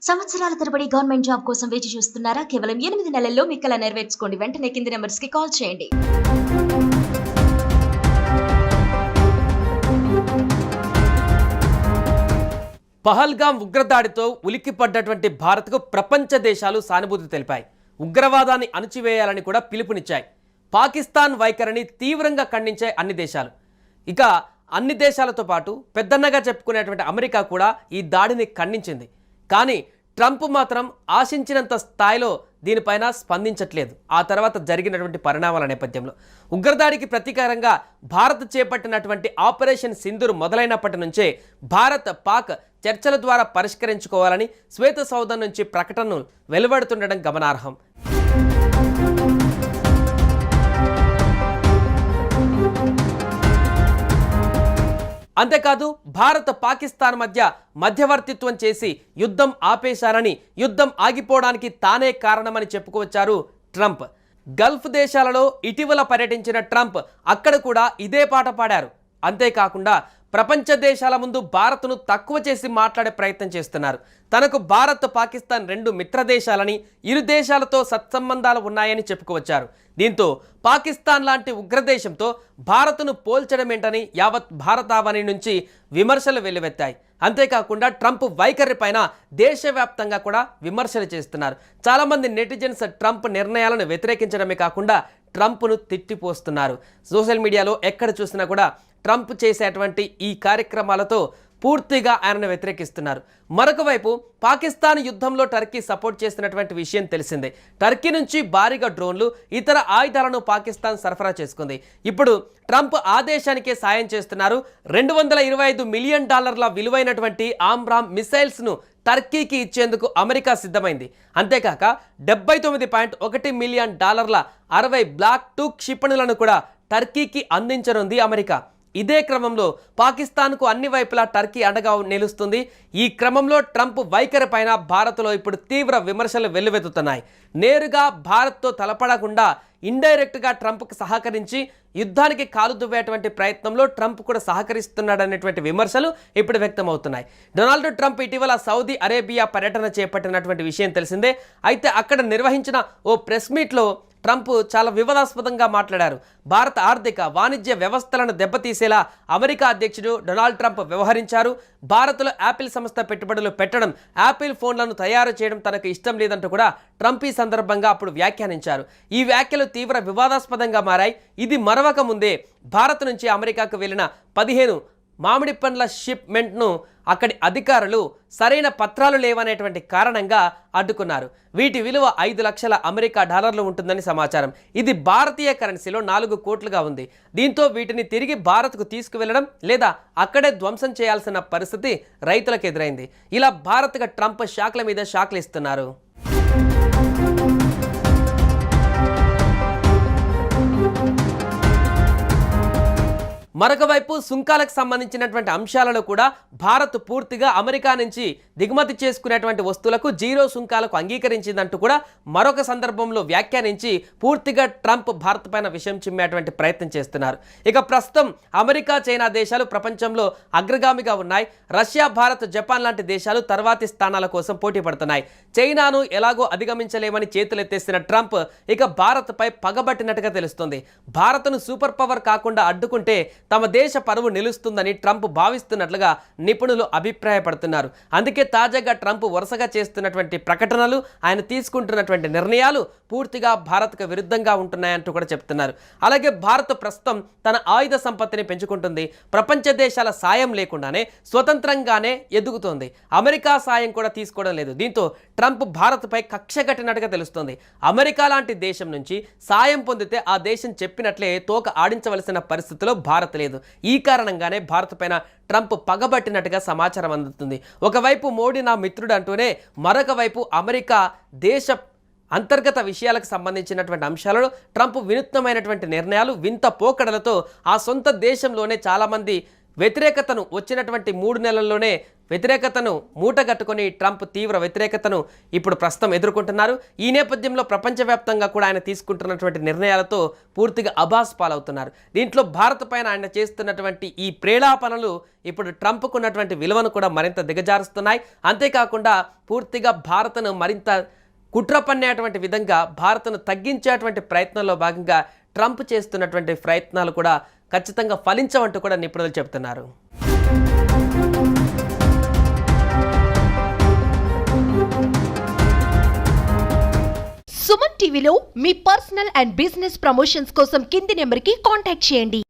సంవత్సరాల తరబడి government job కోసం వేచి చూస్తున్నారా? కేవలం 8 నెలల్లో మీ కల నెరవేర్చుకోండి. వెంటనే కింది నెంబర్స్ కి కాల్ చేయండి. పహల్గాం ఉగ్రదాడితో ఉలిక్కిపడ్డటువంటి భారత్కు ప్రపంచ దేశాలు సానుభూతి తెలిపాయి. ఉగ్రవాదాన్ని అణచివేయాలని కూడా పిలుపునిచ్చాయి. పాకిస్తాన్ వైఖరిని తీవ్రంగా ఖండించాయి అన్ని దేశాలు. ఇక అన్ని దేశాలతో పాటు పెద్దన్నగా చెప్పుకునేటువంటి అమెరికా కూడా ఈ దాడిని ఖండించింది. కానీ ట్రంప్ మాత్రం ఆశించినంత స్థాయిలో దీనిపైన స్పందించట్లేదు. ఆ తర్వాత జరిగినటువంటి పరిణామాల నేపథ్యంలో ఉగ్రదాడికి ప్రతీకారంగా భారత్ చేపట్టినటువంటి ఆపరేషన్ సింధూర్ మొదలైనప్పటి నుంచే భారత్ పాక్ చర్చల ద్వారా పరిష్కరించుకోవాలని శ్వేత సౌధం నుంచి ప్రకటనలు వెలువడుతుండడం గమనార్హం. అంతేకాదు భారత్ పాకిస్తాన్ మధ్య మధ్యవర్తిత్వం చేసి యుద్ధం ఆపేశారని, యుద్ధం ఆగిపోవడానికి తానే కారణమని చెప్పుకొచ్చారు ట్రంప్. గల్ఫ్ దేశాలలో ఇటీవల పర్యటించిన ట్రంప్ అక్కడ కూడా ఇదే పాట పాడారు. అంతేకాకుండా ప్రపంచ దేశాల ముందు భారత్ను తక్కువ చేసి మాట్లాడే ప్రయత్నం చేస్తున్నారు. తనకు భారత్ పాకిస్తాన్ రెండు మిత్ర దేశాలని, ఇరు దేశాలతో సత్సంబంధాలు ఉన్నాయని చెప్పుకొచ్చారు. దీంతో పాకిస్తాన్ లాంటి ఉగ్రదేశంతో భారత్ను పోల్చడమేంటని యావత్ భారతావని నుంచి విమర్శలు వెల్లువెత్తాయి. అంతేకాకుండా ట్రంప్ వైఖరి పైన దేశవ్యాప్తంగా కూడా విమర్శలు చేస్తున్నారు. చాలామంది నెటిజన్స్ ట్రంప్ నిర్ణయాలను వ్యతిరేకించడమే కాకుండా ట్రంప్ను తిట్టిపోస్తున్నారు. సోషల్ మీడియాలో ఎక్కడ చూసినా కూడా ట్రంప్ చేసేటువంటి ఈ కార్యక్రమాలతో పూర్తిగా ఆయనను వ్యతిరేకిస్తున్నారు. మరొక వైపు పాకిస్తాన్ యుద్ధంలో టర్కీ సపోర్ట్ చేసినటువంటి విషయం తెలిసిందే. టర్కీ నుంచి భారీగా డ్రోన్లు, ఇతర ఆయుధాలను పాకిస్తాన్ సరఫరా చేసుకుంది. ఇప్పుడు ట్రంప్ ఆ దేశానికే సాయం చేస్తున్నారు. $225 మిలియన్ విలువైనటువంటి ఆమ్రామ్ మిసైల్స్ను టర్కీకి ఇచ్చేందుకు అమెరికా సిద్ధమైంది. అంతేకాక $79.1 మిలియన్ 60 బ్లాక్ 2 క్షిపణులను కూడా టర్కీకి అందించనుంది అమెరికా. ఇదే క్రమంలో పాకిస్తాన్కు అన్ని వైపులా టర్కీ అండగా నిలుస్తుంది. ఈ క్రమంలో ట్రంప్ వైఖరి పైన భారత్లో ఇప్పుడు తీవ్ర విమర్శలు వెల్లువెత్తుతున్నాయి. నేరుగా భారత్తో తలపడకుండా ఇండైరెక్ట్గా ట్రంప్కి సహకరించి యుద్ధానికి కాలు దువ్వేటువంటి ప్రయత్నంలో ట్రంప్ కూడా సహకరిస్తున్నాడనేటువంటి విమర్శలు ఇప్పుడు వ్యక్తమవుతున్నాయి. డొనాల్డ్ ట్రంప్ ఇటీవల సౌదీ అరేబియా పర్యటన చేపట్టినటువంటి విషయం తెలిసిందే. అయితే అక్కడ నిర్వహించిన ఓ ప్రెస్ మీట్లో ట్రంప్ చాలా వివాదాస్పదంగా మాట్లాడారు. భారత ఆర్థిక వాణిజ్య వ్యవస్థలను దెబ్బతీసేలా అమెరికా అధ్యక్షుడు డొనాల్డ్ ట్రంప్ వ్యవహరించారు. భారత్లో యాపిల్ సంస్థ పెట్టుబడులు పెట్టడం, యాపిల్ ఫోన్లను తయారు చేయడం తనకు ఇష్టం లేదంటూ కూడా ట్రంప్ ఈ సందర్భంగా అప్పుడు వ్యాఖ్యానించారు. ఈ వ్యాఖ్యలు తీవ్ర వివాదాస్పదంగా మారాయి. ఇది మరవక ముందే భారత్ నుంచి అమెరికాకు వెళ్లిన 15 మామిడి పండ్ల షిప్మెంట్ను అక్కడి అధికారులు సరైన పత్రాలు లేవనేటువంటి కారణంగా అడ్డుకున్నారు. వీటి విలువ $5 లక్షల అమెరికా డాలర్లు ఉంటుందని సమాచారం. ఇది భారతీయ కరెన్సీలో 4 కోట్లుగా ఉంది. దీంతో వీటిని తిరిగి భారత్కు తీసుకువెళ్లడం లేదా అక్కడే ధ్వంసం చేయాల్సిన పరిస్థితి రైతులకు ఎదురైంది. ఇలా భారత్గా ట్రంప్ షాక్ల మీద షాక్లు ఇస్తున్నారు. మరొక వైపు సుంకాలకు సంబంధించినటువంటి అంశాలలో కూడా భారత్ పూర్తిగా అమెరికా నుంచి దిగుమతి చేసుకునేటువంటి వస్తువులకు 0 సుంకాలకు అంగీకరించిందంటూ కూడా మరొక సందర్భంలో వ్యాఖ్యానించి పూర్తిగా ట్రంప్ భారత్ పైన విషయం చిమ్మేటువంటి ప్రయత్నం చేస్తున్నారు. ఇక ప్రస్తుతం అమెరికా, చైనా దేశాలు ప్రపంచంలో అగ్రగామిగా ఉన్నాయి. రష్యా, భారత్, జపాన్ లాంటి దేశాలు తర్వాతి స్థానాల కోసం పోటీ పడుతున్నాయి. చైనాను ఎలాగో అధిగమించలేమని చేతులెత్తేసిన ట్రంప్ ఇక భారత్పై పగబట్టినట్టుగా తెలుస్తుంది. భారత్ను సూపర్ పవర్ కాకుండా అడ్డుకుంటే తమ దేశ పరువు నిలుస్తుందని ట్రంప్ భావిస్తున్నట్లుగా నిపుణులు అభిప్రాయపడుతున్నారు. అందుకే తాజాగా ట్రంప్ వరుసగా చేస్తున్నటువంటి ప్రకటనలు, ఆయన తీసుకుంటున్నటువంటి నిర్ణయాలు పూర్తిగా భారత్కు విరుద్ధంగా ఉంటున్నాయంటూ కూడా చెప్తున్నారు. అలాగే భారత్ ప్రస్తుతం తన ఆయుధ సంపత్తిని పెంచుకుంటుంది. ప్రపంచ దేశాల సాయం లేకుండానే స్వతంత్రంగానే ఎదుగుతోంది. అమెరికా సాయం కూడా తీసుకోవడం లేదు. దీంతో ట్రంప్ భారత్పై కక్ష కట్టినట్టుగా తెలుస్తుంది. అమెరికా లాంటి దేశం నుంచి సాయం పొందితే ఆ దేశం చెప్పినట్లే తోక ఆడించవలసిన పరిస్థితిలో భారత్ లేదు. ఈ కారణంగానే భారత్ పైన ట్రంప్ పగబట్టినట్టుగా సమాచారం అందుతుంది. ఒకవైపు మోడీ నా మిత్రుడు అంటూనే మరొక వైపు అమెరికా దేశ అంతర్గత విషయాలకు సంబంధించినటువంటి అంశాలలో ట్రంప్ వినూత్నమైనటువంటి నిర్ణయాలు, వింత పోకడలతో ఆ సొంత దేశంలోనే చాలామంది వ్యతిరేకతను వచ్చినటువంటి 3 నెలల్లోనే వ్యతిరేకతను మూటగట్టుకొని ట్రంప్ తీవ్ర వ్యతిరేకతను ఇప్పుడు ప్రస్తుతం ఎదుర్కొంటున్నారు. ఈ నేపథ్యంలో ప్రపంచవ్యాప్తంగా కూడా ఆయన తీసుకుంటున్నటువంటి నిర్ణయాలతో పూర్తిగా అబాస్ పాలవుతున్నారు. దీంట్లో భారత్ పైన ఆయన చేస్తున్నటువంటి ఈ ప్రేలాపనలు ఇప్పుడు ట్రంప్కు ఉన్నటువంటి విలువను కూడా మరింత దిగజారుస్తున్నాయి. అంతేకాకుండా పూర్తిగా భారత్ను మరింత కుట్ర పన్నేటువంటి విధంగా భారత్ను తగ్గించేటువంటి ప్రయత్నంలో భాగంగా ట్రంప్ చేస్తున్నటువంటి ప్రయత్నాలు కూడా ఖచ్చితంగా ఫలించవంటూ కూడా నిపుణులు చెబుతున్నారు. సుమన్ టీవీలో మీ పర్సనల్ అండ్ బిజినెస్ ప్రమోషన్స్ కోసం కింది నెంబర్కి కాంటాక్ట్ చేయండి.